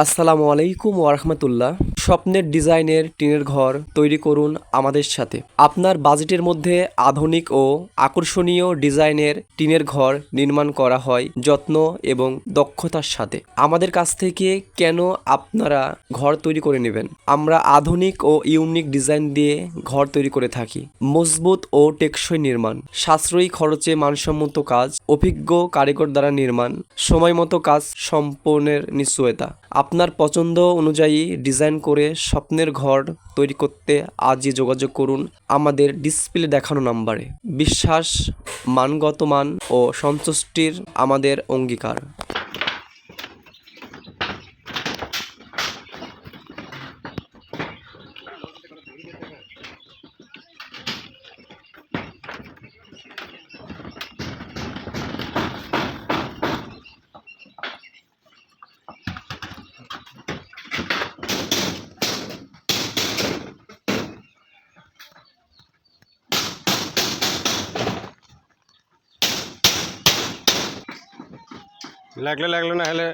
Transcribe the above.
আসসালামু আলাইকুম ওরহমতুল্লাহ। স্বপ্নের ডিজাইনের টিনের ঘর তৈরি করুন আমাদের সাথে। আপনার বাজেটের মধ্যে আধুনিক ও আকর্ষণীয় ডিজাইনের টিনের ঘর নির্মাণ করা হয় যত্ন এবং দক্ষতার সাথে। আমাদের কাছ থেকে কেন আপনারা ঘর তৈরি করে নেবেন? আমরা আধুনিক ও ইউনিক ডিজাইন দিয়ে ঘর তৈরি করে থাকি। মজবুত ও টেকসই নির্মাণ, সাশ্রয়ী খরচে মানসম্মত কাজ, অভিজ্ঞ কারিগর দ্বারা নির্মাণ, সময় মতো কাজ সম্পন্নের নিশ্চয়তা। আপনার পছন্দ অনুযায়ী ডিজাইন করে স্বপ্নের ঘর তৈরি করতে আজই যোগাযোগ করুন আমাদের ডিসপ্লে দেখানো নাম্বারে। বিশ্বাস, মানগত মান ও সন্তুষ্টির আমাদের অঙ্গীকার। লাগলে লাগলো, না হলে